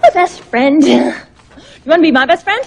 a best friend. You want to be my best friend?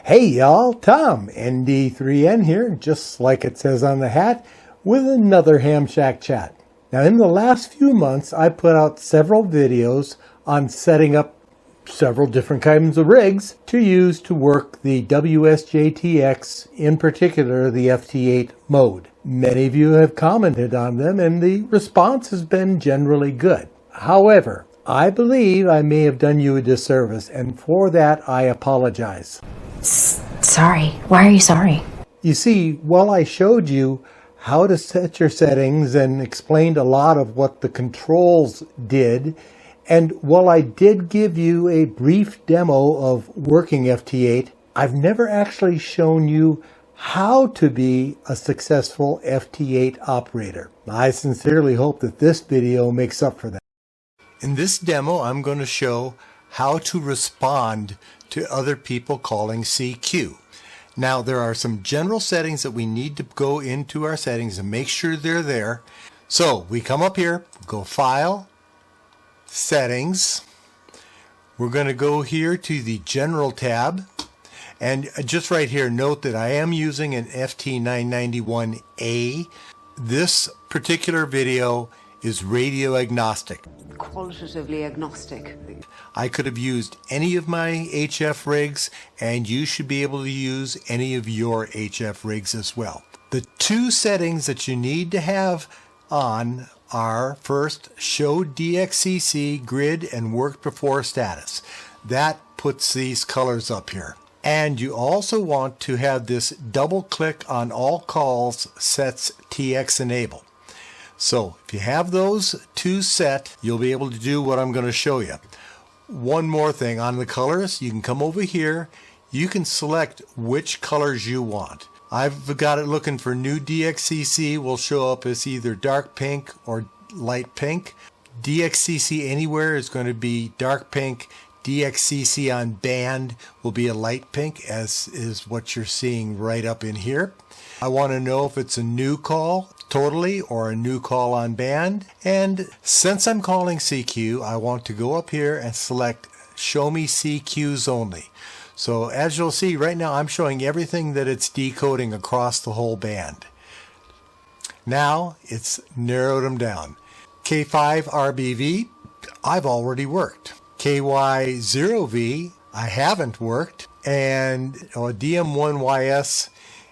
Hey y'all, Tom, ND3N here, just like it says on the hat, with another Ham Shack chat. Now in the last few months, I put out several videos on setting up several different kinds of rigs to use to work the WSJT-x, in particular the FT8 mode. Many of you have commented on them and the response has been generally good. However, I believe I may have done you a disservice, and for that I apologize. Sorry. Why are you sorry? You see, while I showed you how to set your settings and explained a lot of what the controls did, and while I did give you a brief demo of working FT8, I've never actually shown you how to be a successful FT8 operator. I sincerely hope that this video makes up for that. In this demo, I'm going to show how to respond to other people calling CQ. Now, there are some general settings that we need to go into our settings and make sure they're there. So we come up here, go File, Settings. We're going to go here to the General tab. And just right here, note that I am using an FT991A. This particular video is radio agnostic. Qualitatively agnostic. I could have used any of my HF rigs, and you should be able to use any of your HF rigs as well. The two settings that you need to have on are, first, show DXCC grid and work before status. That puts these colors up here. And you also want to have this double click on all calls sets TX enable. So if you have those two set, you'll be able to do what I'm going to show you. One more thing on the colors, you can come over here, you can select which colors you want. I've got it looking for new DXCC, will show up as either dark pink or light pink. DXCC anywhere is going to be dark pink. DXCC on band will be a light pink, as is what you're seeing right up in here. I want to know if it's a new call totally or a new call on band. And since I'm calling CQ, I want to go up here and select Show Me CQs Only. So as you'll see right now, I'm showing everything that it's decoding across the whole band. Now it's narrowed them down. K5 RBV, I've already worked. KY0V, I haven't worked. And DM1YS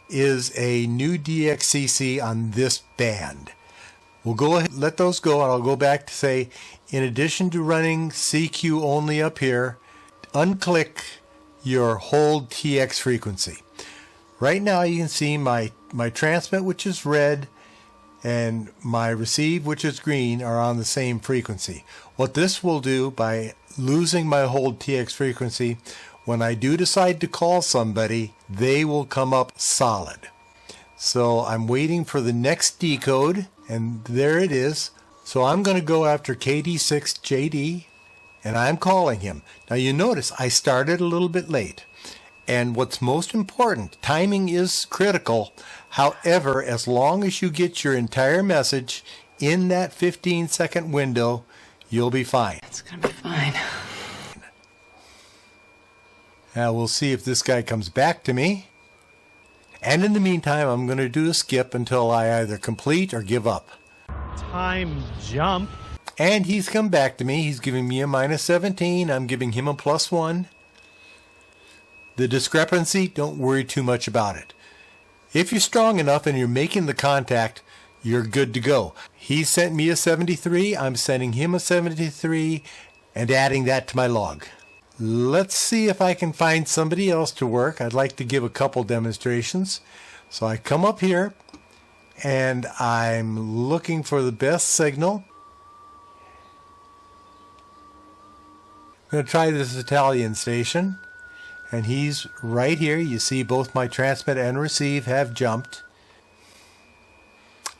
is a new DXCC on this band. We'll go ahead and let those go, and I'll go back to say, in addition to running CQ only up here, unclick your hold TX frequency. Right now you can see my transmit, which is red, and my receive, which is green, are on the same frequency. What this will do, by losing my hold TX frequency, when I do decide to call somebody, they will come up solid. So I'm waiting for the next decode, and there it is. So I'm going to go after KD6JD, and I'm calling him. Now you notice I started a little bit late. And what's most important, timing is critical. However, as long as you get your entire message in that 15-second window, you'll be fine. It's gonna be fine. Now we'll see if this guy comes back to me. And in the meantime, I'm going to do a skip until I either complete or give up. Time jump. And he's come back to me. He's giving me a -17. I'm giving him a +1. The discrepancy, don't worry too much about it. If you're strong enough and you're making the contact, you're good to go. He sent me a 73. I'm sending him a 73 and adding that to my log. Let's see if I can find somebody else to work. I'd like to give a couple demonstrations. So I come up here and I'm looking for the best signal. I'm going to try this Italian station. And he's right here. You see both my transmit and receive have jumped.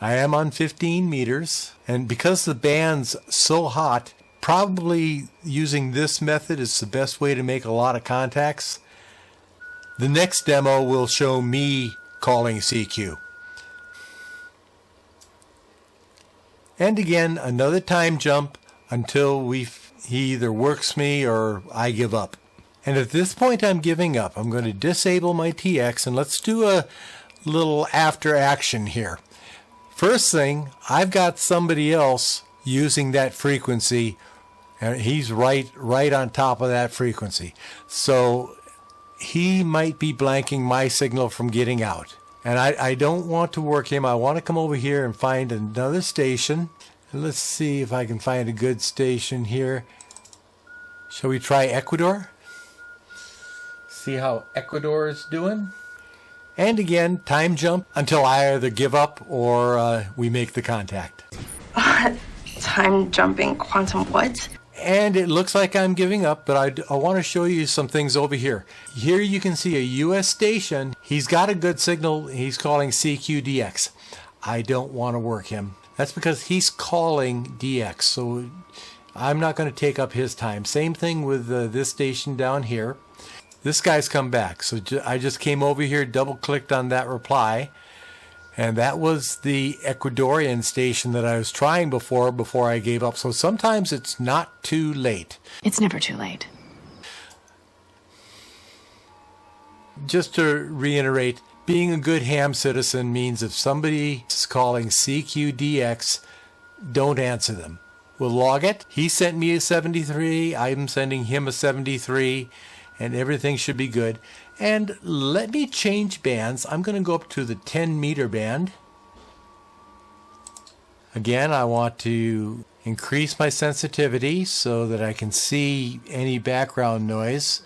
I am on 15 meters. And because the band's so hot, probably using this method is the best way to make a lot of contacts. The next demo will show me calling CQ. And again, another time jump until we he either works me or I give up. And at this point I'm giving up. I'm going to disable my TX, and let's do a little after action here. First thing, I've got somebody else using that frequency, and he's right on top of that frequency. So he might be blanking my signal from getting out. And I don't want to work him. I want to come over here and find another station. Let's see if I can find a good station here. Shall we try Ecuador? See how Ecuador is doing? And again, time jump until I either give up or we make the contact. Time jumping quantum what? And it looks like I'm giving up, but I want to show you some things over here. Here you can see a US station. He's got a good signal. He's calling CQ-DX. I don't want to work him. That's because he's calling DX, so I'm not going to take up his time. Same thing with this station down here. This guy's come back, so I just came over here, double-clicked on that reply, and that was the Ecuadorian station that I was trying before I gave up. So sometimes it's not too late. It's never too late. Just to reiterate, being a good ham citizen means if somebody is calling CQ-DX, don't answer them. We'll log it. He sent me a 73. I'm sending him a 73. And everything should be good. And let me change bands. I'm going to go up to the 10 meter band. Again, I want to increase my sensitivity so that I can see any background noise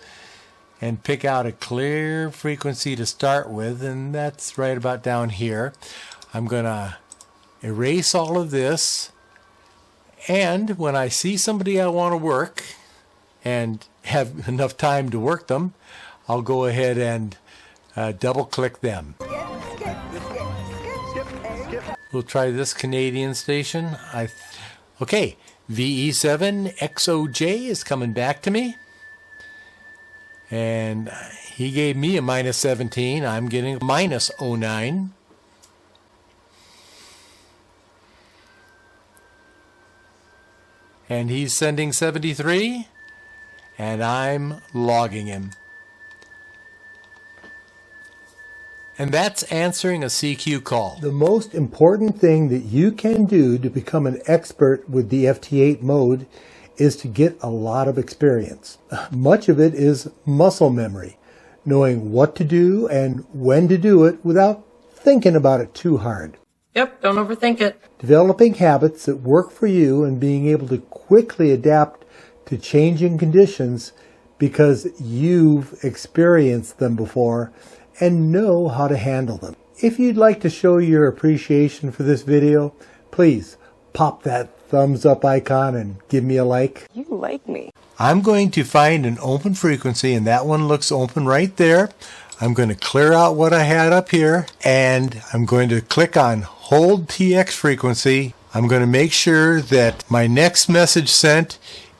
and pick out a clear frequency to start with, and that's right about down here. I'm going to erase all of this, and when I see somebody I want to work and have enough time to work them, I'll go ahead and double click them. We'll try this Canadian station. Okay, VE7 XOJ is coming back to me, and he gave me a minus 17. I'm getting a minus 09. And he's sending 73. And I'm logging him. And that's answering a CQ call. The most important thing that you can do to become an expert with the FT8 mode is to get a lot of experience. Much of it is muscle memory, knowing what to do and when to do it without thinking about it too hard. Yep, don't overthink it. Developing habits that work for you and being able to quickly adapt to changing conditions because you've experienced them before and know how to handle them. If you'd like to show your appreciation for this video, please pop that thumbs up icon and give me a like. You like me. I'm going to find an open frequency, and that one looks open right there. I'm going to clear out what I had up here, and I'm going to click on Hold TX Frequency. I'm going to make sure that my next message sent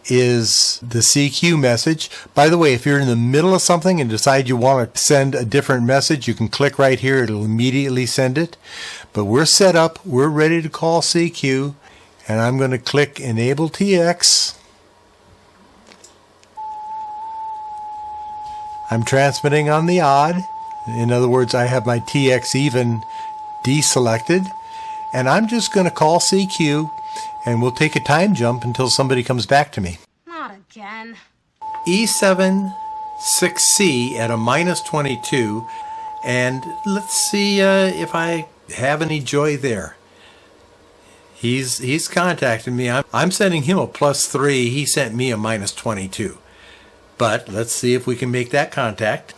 is the CQ message. By the way, if you're in the middle of something and decide you want to send a different message, you can click right here. It'll immediately send it. But we're set up. We're ready to call CQ. And I'm going to click Enable TX. I'm transmitting on the odd. In other words, I have my TX even deselected. And I'm just going to call CQ. And we'll take a time jump until somebody comes back to me. Not again. E7 6C at a minus 22. And let's see if I have any joy there. He's contacted me. I'm sending him a +3. He sent me a minus 22. But let's see if we can make that contact.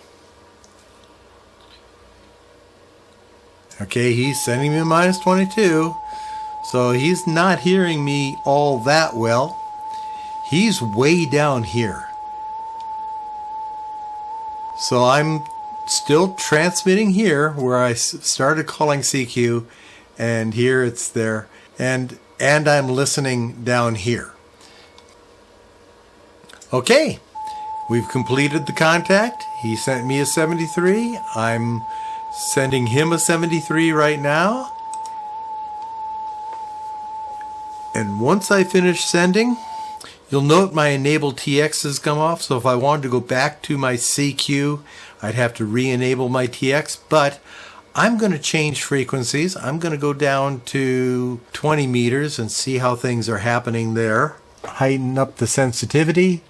Okay, he's sending me a minus 22. So he's not hearing me all that well. He's way down here. So I'm still transmitting here where I started calling CQ, and here it's there. And I'm listening down here. Okay, we've completed the contact. He sent me a 73. I'm sending him a 73 right now. And once I finish sending, You'll note my Enable TX has come off, so if I wanted to go back to my CQ, I'd have to re-enable my TX, but I'm going to change frequencies. I'm going to go down to 20 meters and see how things are happening there. Heighten up the sensitivity.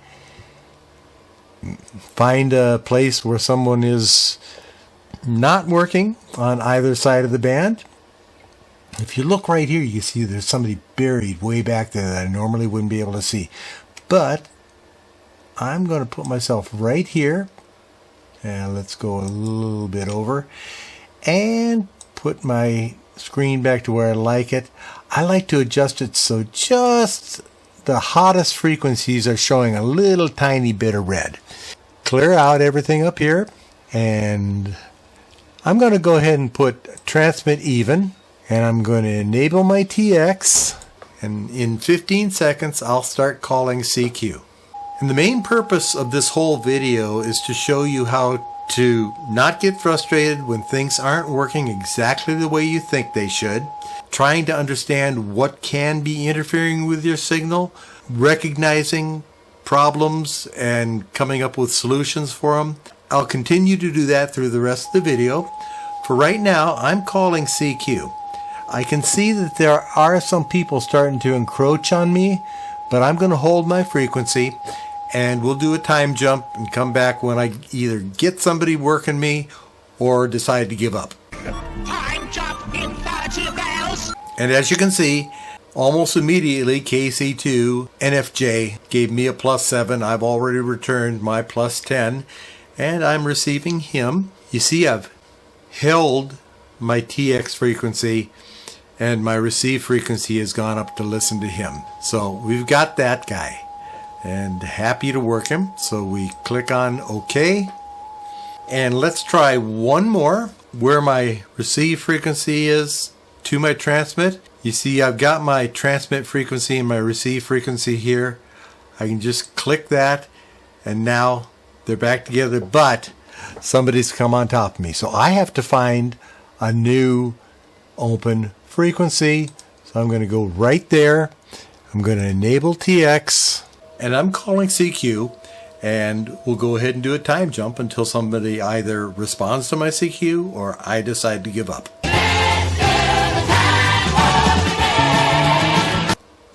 Find a place where someone is not working on either side of the band. If you look right here, you see there's somebody buried way back there that I normally wouldn't be able to see. But I'm going to put myself right here. And let's go a little bit over. And put my screen back to where I like it. I like to adjust it so just the hottest frequencies are showing a little tiny bit of red. Clear out everything up here. And I'm going to go ahead and put transmit even. And I'm going to enable my TX, and in 15 seconds I'll start calling CQ. And the main purpose of this whole video is to show you how to not get frustrated when things aren't working exactly the way you think they should, trying to understand what can be interfering with your signal, recognizing problems and coming up with solutions for them. I'll continue to do that through the rest of the video. For right now, I'm calling CQ. I can see that there are some people starting to encroach on me, but I'm going to hold my frequency and we'll do a time jump and come back when I either get somebody working me or decide to give up. Time jump in 30 bells. And as you can see, almost immediately KC2 NFJ gave me a +7. I've already returned my +10 and I'm receiving him. You see, I've held my TX frequency and my receive frequency has gone up to listen to him. So we've got that guy and happy to work him. So we click on OK. And let's try one more where my receive frequency is to my transmit. You see I've got my transmit frequency and my receive frequency here. I can just click that and now they're back together, but somebody's come on top of me. So I have to find a new open frequency. So I'm going to go right there. I'm going to enable TX and I'm calling CQ, and we'll go ahead and do a time jump until somebody either responds to my CQ or I decide to give up.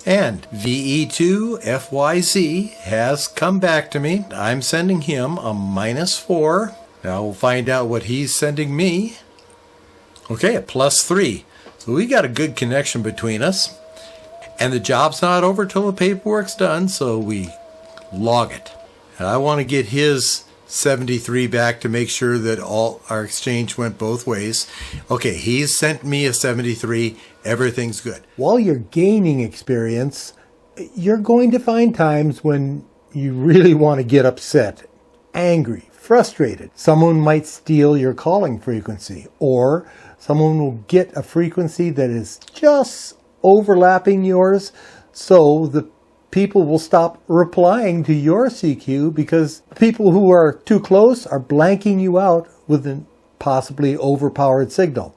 And VE2FYZ has come back to me. I'm sending him a -4. Now we'll find out what he's sending me. Okay, a +3. So we got a good connection between us. And the job's not over till the paperwork's done, so we log it. And I want to get his 73 back to make sure that all our exchange went both ways. Okay, he's sent me a 73. Everything's good. While you're gaining experience, you're going to find times when you really want to get upset, angry, frustrated. Someone might steal your calling frequency, or someone will get a frequency that is just overlapping yours, so the people will stop replying to your CQ because people who are too close are blanking you out with a possibly overpowered signal.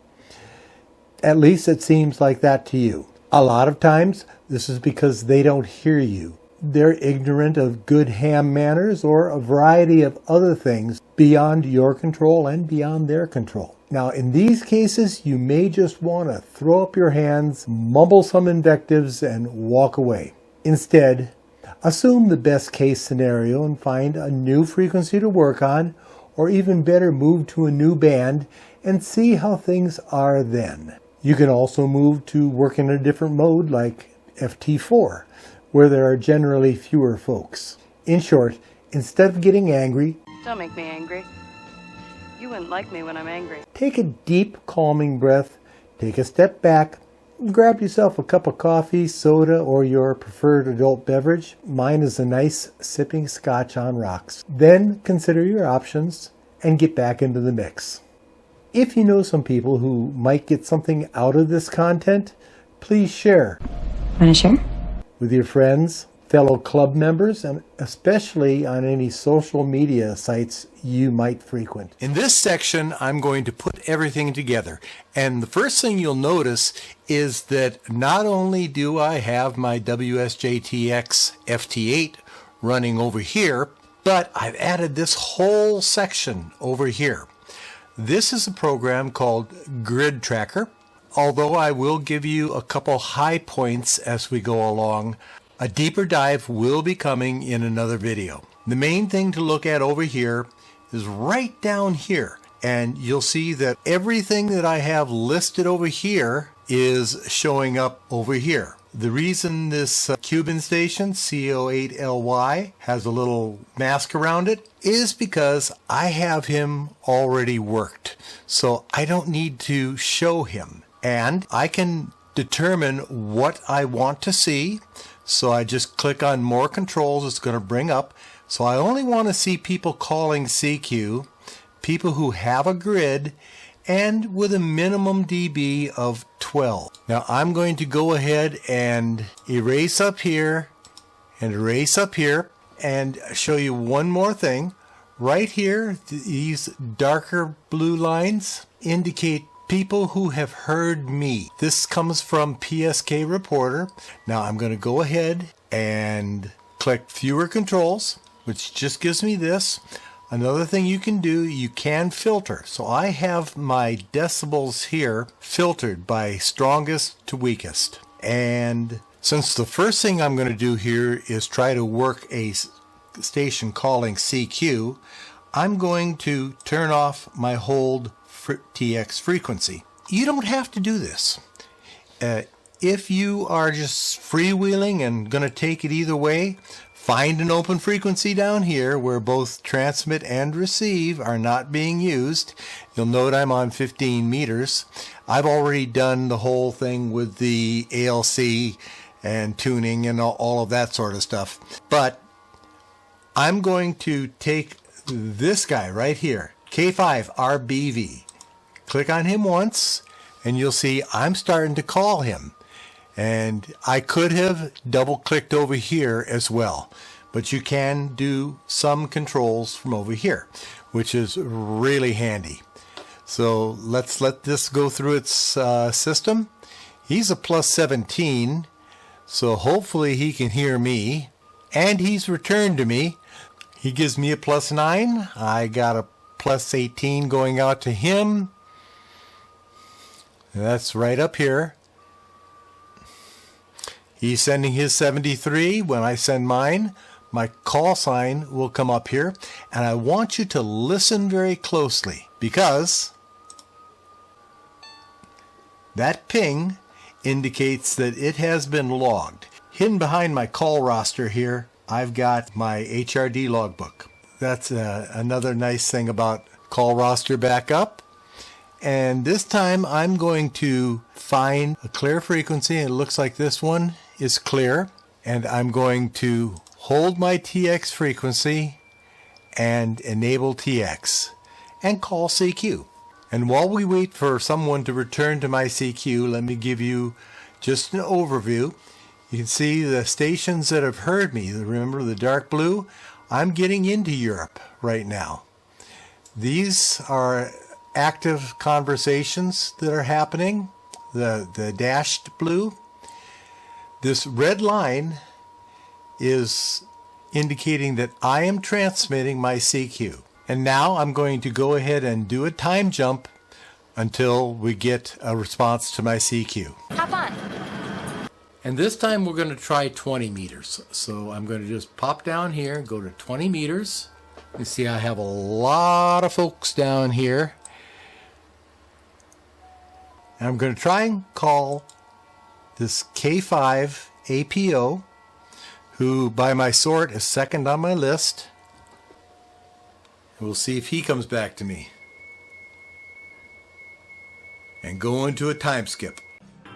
At least it seems like that to you. A lot of times this is because they don't hear you. They're ignorant of good ham manners or a variety of other things beyond your control and beyond their control. Now, in these cases, you may just want to throw up your hands, mumble some invectives, and walk away. Instead, assume the best case scenario and find a new frequency to work on, or even better, move to a new band and see how things are then. You can also move to work in a different mode like FT4, where there are generally fewer folks. In short, instead of getting angry, Don't make me angry. You wouldn't like me when I'm angry. take a deep, calming breath, take a step back, grab yourself a cup of coffee, soda, or your preferred adult beverage. Mine is a nice sipping scotch on rocks. Then consider your options and get back into the mix. If you know some people who might get something out of this content, please share Want to share? with your friends, fellow club members, and especially on any social media sites you might frequent. In this section, I'm going to put everything together. And the first thing you'll notice is that not only do I have my WSJT-x FT8 running over here, but I've added this whole section over here. This is a program called GridTracker. Although I will give you a couple high points as we go along, a deeper dive will be coming in another video. The main thing to look at over here is right down here, and you'll see that everything that I have listed over here is showing up over here. The reason this Cuban station, CO8LY, has a little mask around it is because I have him already worked, so I don't need to show him. And I can determine what I want to see. So I just click on more controls. It's going to bring up. So I only want to see people calling CQ, people who have a grid, and with a minimum dB of 12. Now I'm going to go ahead and erase up here and erase up here and show you one more thing. Right here, these darker blue lines indicate people who have heard me. This comes from PSK Reporter. Now I'm going to go ahead and click fewer controls, which just gives me this. Another thing you can do, you can filter. So I have my decibels here filtered by strongest to weakest. And since the first thing I'm going to do here is try to work a station calling CQ, I'm going to turn off my hold TX frequency. You don't have to do this. If you are just freewheeling and going to take it either way, find an open frequency down here where both transmit and receive are not being used. You'll note I'm on 15 meters. I've already done the whole thing with the ALC and tuning and all of that sort of stuff. But I'm going to take this guy right here, K5RBV. Click on him once and you'll see I'm starting to call him. And I could have double clicked over here as well, but you can do some controls from over here, which is really handy. So let's let this go through its system. He's a plus 17, so hopefully he can hear me, and he's returned to me. He gives me a plus 9. I got a plus 18 going out to him. That's right up here. He's sending his 73. When I send mine, my call sign will come up here. And I want you to listen very closely because that ping indicates that it has been logged. Hidden behind my call roster here, I've got my HRD logbook. That's another nice thing about call roster backup. And this time I'm going to find a clear frequency. It looks like this one is clear. And I'm going to hold my TX frequency and enable TX and call CQ. And while we wait for someone to return to my CQ, let me give you just an overview. You can see the stations that have heard me. Remember the dark blue? I'm getting into Europe right now. These are active conversations that are happening, the dashed blue. This red line is indicating that I am transmitting my CQ. And now I'm going to go ahead and do a time jump until we get a response to my CQ. Have fun. And this time we're going to try 20 meters. So I'm going to just pop down here, go to 20 meters. You see I have a lot of folks down here. And I'm going to try and call this K5 APO, who by my sort is second on my list. We'll see if he comes back to me. And go into a time skip.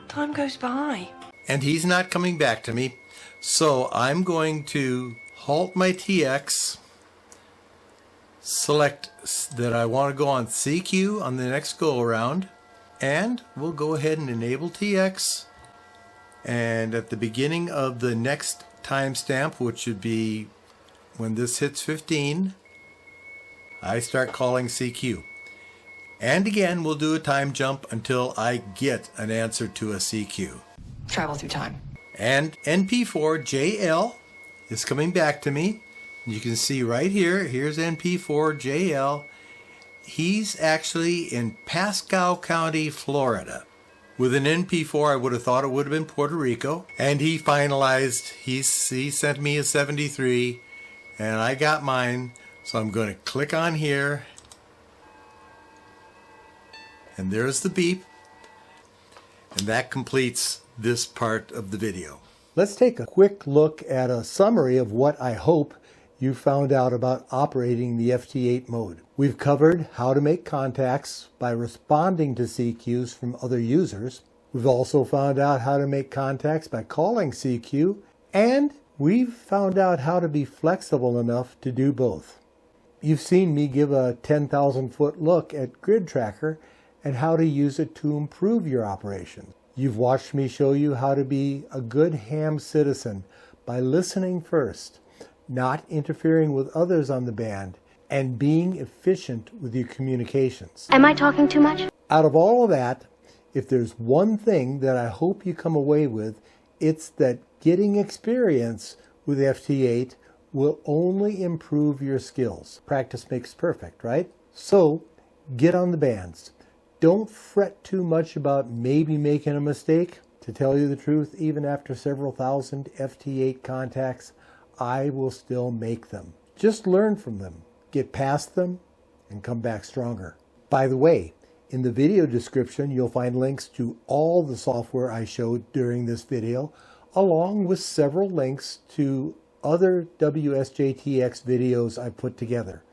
Time goes by. And he's not coming back to me. So I'm going to halt my TX, select that I want to go on CQ on the next go around, and we'll go ahead and enable TX. And at the beginning of the next timestamp, which would be when this hits 15, I start calling CQ. And again, we'll do a time jump until I get an answer to a CQ. Travel through time. And NP4JL is coming back to me. You can see right here, here's NP4JL. He's actually in Pasco County, Florida. With an NP4, I would have thought it would have been Puerto Rico. And he finalized, he sent me a 73, and I got mine. So I'm going to click on here. And there's the beep. And that completes this part of the video. Let's take a quick look at a summary of what I hope you found out about operating the FT8 mode. We've covered how to make contacts by responding to CQs from other users. We've also found out how to make contacts by calling CQ, and we've found out how to be flexible enough to do both. You've seen me give a 10,000 foot look at GridTracker and how to use it to improve your operation. You've watched me show you how to be a good ham citizen by listening first, not interfering with others on the band, and being efficient with your communications. Am I talking too much? Out of all of that, if there's one thing that I hope you come away with, it's that getting experience with FT8 will only improve your skills. Practice makes perfect, right? So get on the bands. Don't fret too much about maybe making a mistake. To tell you the truth, even after several thousand FT8 contacts, I will still make them. Just learn from them, get past them, and come back stronger. By the way, in the video description, you'll find links to all the software I showed during this video, along with several links to other WSJT-x videos I put together.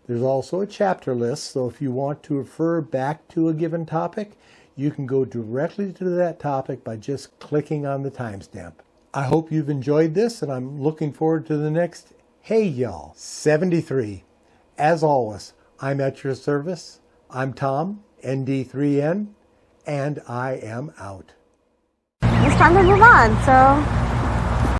There's also a chapter list, so if you want to refer back to a given topic, you can go directly to that topic by just clicking on the timestamp. I hope you've enjoyed this, and I'm looking forward to the next Hey Y'all 73. As always, I'm at your service. I'm Tom, ND3N, and I am out. It's time to move on, so